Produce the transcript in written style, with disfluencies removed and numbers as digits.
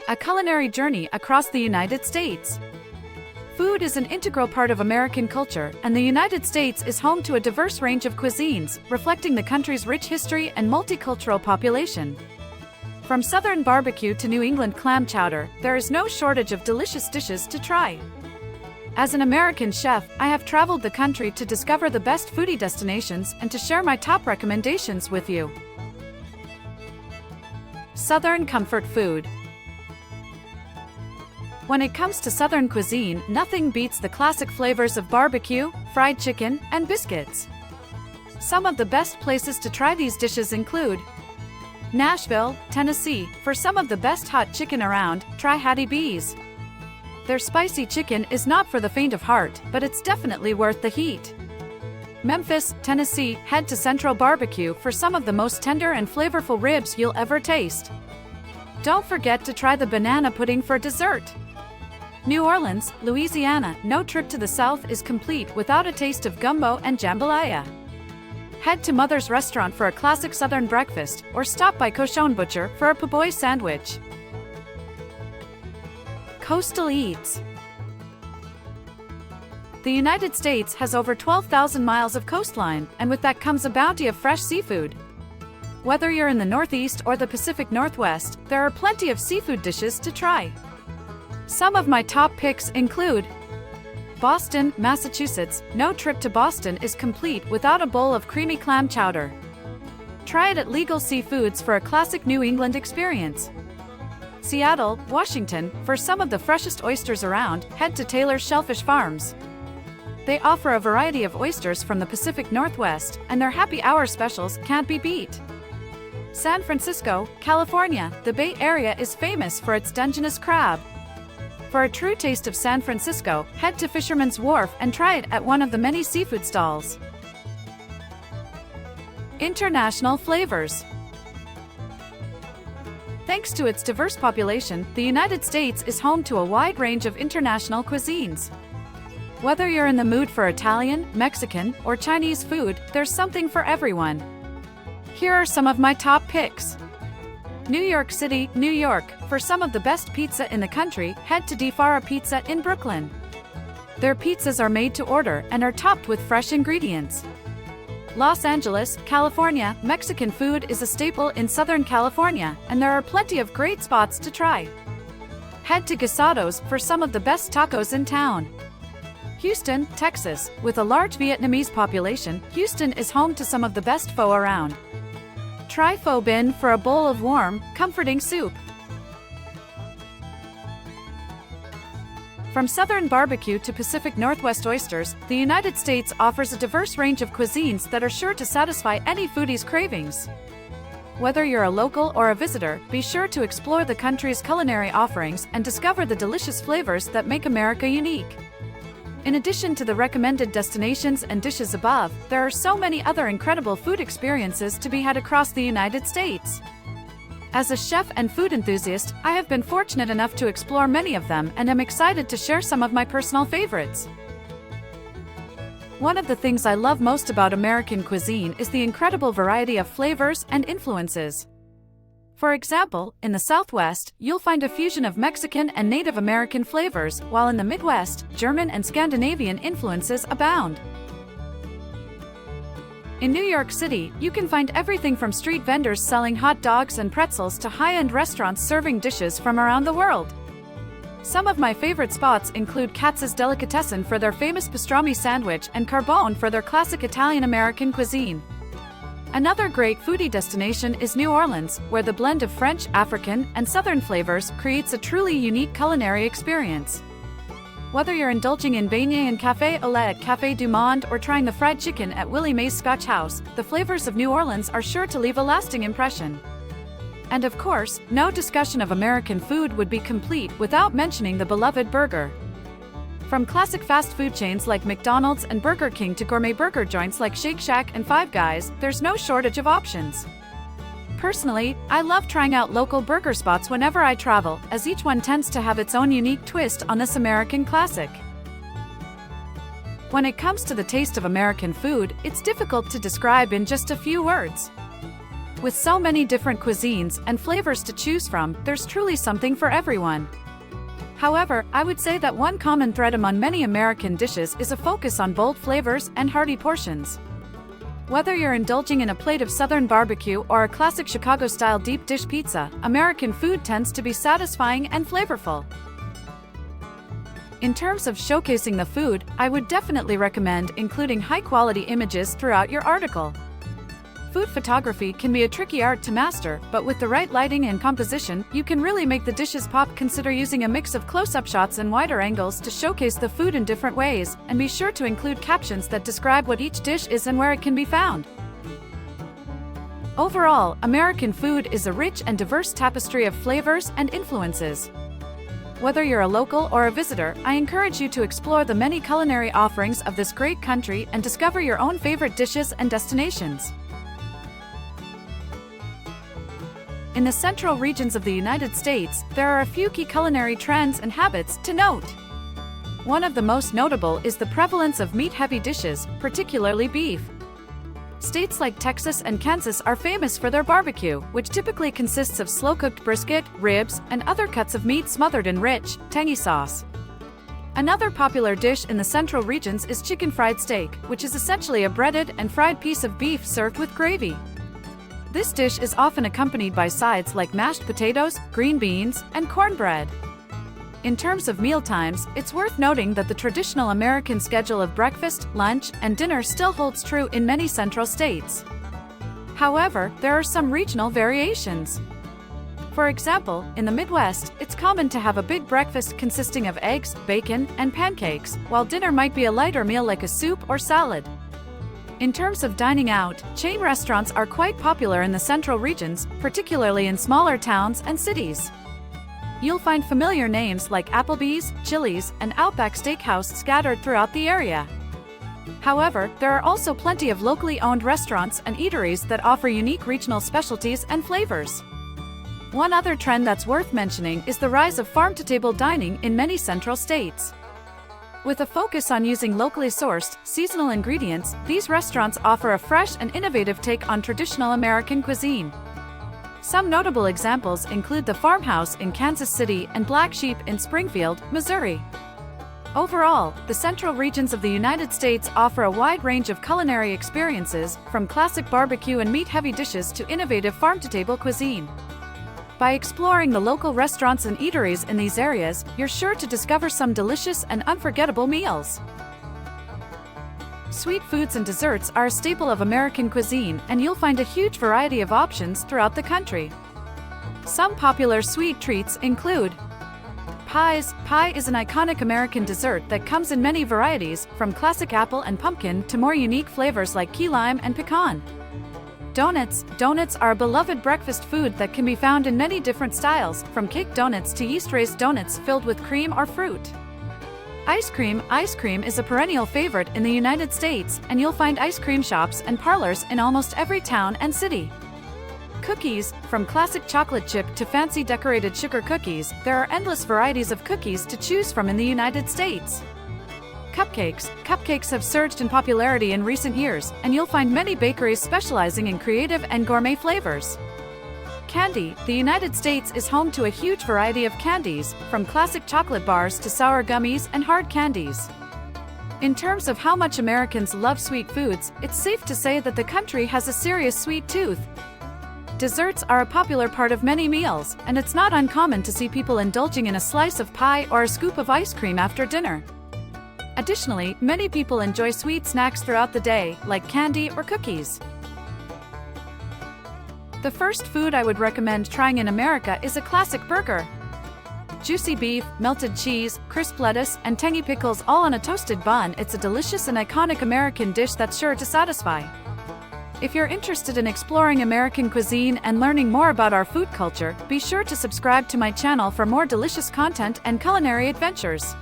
a culinary journey across the United States. Food is an integral part of American culture, and the United States is home to a diverse range of cuisines, reflecting the country's rich history and multicultural population. From Southern barbecue to New England clam chowder, there is no shortage of delicious dishes to try. As an American chef, I have traveled the country to discover the best foodie destinations and to share my top recommendations with you. Southern comfort food. When it comes to Southern cuisine, nothing beats the classic flavors of barbecue, fried chicken, and biscuits. Some of the best places to try these dishes include Nashville, Tennessee. For some of the best hot chicken around, try Hattie B's. Their spicy chicken is not for the faint of heart, but it's definitely worth the heat. Memphis, Tennessee. Head to Central Barbecue for some of the most tender and flavorful ribs you'll ever taste. Don't forget to try the banana pudding for dessert. New Orleans, Louisiana. No trip to the South is complete without a taste of gumbo and jambalaya. Head to Mother's Restaurant for a classic Southern breakfast, or stop by Cochon Butcher for a po' boy sandwich. Coastal eats. The United States has over 12,000 miles of coastline, and with that comes a bounty of fresh seafood. Whether you're in the Northeast or the Pacific Northwest, there are plenty of seafood dishes to try. Some of my top picks include Boston, Massachusetts. No trip to Boston is complete without a bowl of creamy clam chowder. Try it at Legal Seafoods for a classic New England experience. Seattle, Washington. For some of the freshest oysters around, head to Taylor's Shellfish Farms. They offer a variety of oysters from the Pacific Northwest, and their happy hour specials can't be beat. San Francisco, California. The Bay Area is famous for its Dungeness crab. For a true taste of San Francisco, head to Fisherman's Wharf and try it at one of the many seafood stalls. International flavors. Thanks to its diverse population, the United States is home to a wide range of international cuisines. Whether you're in the mood for Italian, Mexican, or Chinese food, there's something for everyone. Here are some of my top picks. New York City, New York. For some of the best pizza in the country, head to DiFara Pizza in Brooklyn. Their pizzas are made to order and are topped with fresh ingredients. Los Angeles, California. Mexican food is a staple in Southern California, and there are plenty of great spots to try. Head to Guisados for some of the best tacos in town. Houston, Texas. With a large Vietnamese population, Houston is home to some of the best pho around. Try pho bin for a bowl of warm, comforting soup. From Southern barbecue to Pacific Northwest oysters, the United States offers a diverse range of cuisines that are sure to satisfy any foodie's cravings. Whether you're a local or a visitor, be sure to explore the country's culinary offerings and discover the delicious flavors that make America unique. In addition to the recommended destinations and dishes above, there are so many other incredible food experiences to be had across the United States. As a chef and food enthusiast, I have been fortunate enough to explore many of them and am excited to share some of my personal favorites. One of the things I love most about American cuisine is the incredible variety of flavors and influences. For example, in the Southwest, you'll find a fusion of Mexican and Native American flavors, while in the Midwest, German and Scandinavian influences abound. In New York City, you can find everything from street vendors selling hot dogs and pretzels to high-end restaurants serving dishes from around the world. Some of my favorite spots include Katz's Delicatessen for their famous pastrami sandwich and Carbone for their classic Italian-American cuisine. Another great foodie destination is New Orleans, where the blend of French, African, and Southern flavors creates a truly unique culinary experience. Whether you're indulging in beignets and café au lait at Café du Monde or trying the fried chicken at Willie Mae's Scotch House, the flavors of New Orleans are sure to leave a lasting impression. And of course, no discussion of American food would be complete without mentioning the beloved burger. From classic fast food chains like McDonald's and Burger King to gourmet burger joints like Shake Shack and Five Guys, there's no shortage of options. Personally, I love trying out local burger spots whenever I travel, as each one tends to have its own unique twist on this American classic. When it comes to the taste of American food, it's difficult to describe in just a few words. With so many different cuisines and flavors to choose from, there's truly something for everyone. However, I would say that one common thread among many American dishes is a focus on bold flavors and hearty portions. Whether you're indulging in a plate of Southern barbecue or a classic Chicago-style deep dish pizza, American food tends to be satisfying and flavorful. In terms of showcasing the food, I would definitely recommend including high-quality images throughout your article. Food photography can be a tricky art to master, but with the right lighting and composition, you can really make the dishes pop. Consider using a mix of close-up shots and wider angles to showcase the food in different ways, and be sure to include captions that describe what each dish is and where it can be found. Overall, American food is a rich and diverse tapestry of flavors and influences. Whether you're a local or a visitor, I encourage you to explore the many culinary offerings of this great country and discover your own favorite dishes and destinations. In the central regions of the United States, there are a few key culinary trends and habits to note. One of the most notable is the prevalence of meat-heavy dishes, particularly beef. States like Texas and Kansas are famous for their barbecue, which typically consists of slow-cooked brisket, ribs, and other cuts of meat smothered in rich, tangy sauce. Another popular dish in the central regions is chicken fried steak, which is essentially a breaded and fried piece of beef served with gravy. This dish is often accompanied by sides like mashed potatoes, green beans, and cornbread. In terms of meal times, it's worth noting that the traditional American schedule of breakfast, lunch, and dinner still holds true in many central states. However, there are some regional variations. For example, in the Midwest, it's common to have a big breakfast consisting of eggs, bacon, and pancakes, while dinner might be a lighter meal like a soup or salad. In terms of dining out, chain restaurants are quite popular in the central regions, particularly in smaller towns and cities. You'll find familiar names like Applebee's, Chili's, and Outback Steakhouse scattered throughout the area. However, there are also plenty of locally owned restaurants and eateries that offer unique regional specialties and flavors. One other trend that's worth mentioning is the rise of farm-to-table dining in many central states. With a focus on using locally sourced, seasonal ingredients, these restaurants offer a fresh and innovative take on traditional American cuisine. Some notable examples include the Farmhouse in Kansas City and Black Sheep in Springfield, Missouri. Overall, the central regions of the United States offer a wide range of culinary experiences, from classic barbecue and meat-heavy dishes to innovative farm-to-table cuisine. By exploring the local restaurants and eateries in these areas, you're sure to discover some delicious and unforgettable meals. Sweet foods and desserts are a staple of American cuisine, and you'll find a huge variety of options throughout the country. Some popular sweet treats include pies. Pie is an iconic American dessert that comes in many varieties, from classic apple and pumpkin to more unique flavors like key lime and pecan. Donuts. Donuts are a beloved breakfast food that can be found in many different styles, from cake donuts to yeast-raised donuts filled with cream or fruit. Ice cream. Ice cream is a perennial favorite in the United States, and you'll find ice cream shops and parlors in almost every town and city. Cookies. From classic chocolate chip to fancy decorated sugar cookies, there are endless varieties of cookies to choose from in the United States. Cupcakes. Cupcakes have surged in popularity in recent years, and you'll find many bakeries specializing in creative and gourmet flavors. Candy. The United States is home to a huge variety of candies, from classic chocolate bars to sour gummies and hard candies. In terms of how much Americans love sweet foods, it's safe to say that the country has a serious sweet tooth. Desserts are a popular part of many meals, and it's not uncommon to see people indulging in a slice of pie or a scoop of ice cream after dinner. Additionally, many people enjoy sweet snacks throughout the day, like candy or cookies. The first food I would recommend trying in America is a classic burger. Juicy beef, melted cheese, crisp lettuce, and tangy pickles all on a toasted bun, it's a delicious and iconic American dish that's sure to satisfy. If you're interested in exploring American cuisine and learning more about our food culture, be sure to subscribe to my channel for more delicious content and culinary adventures.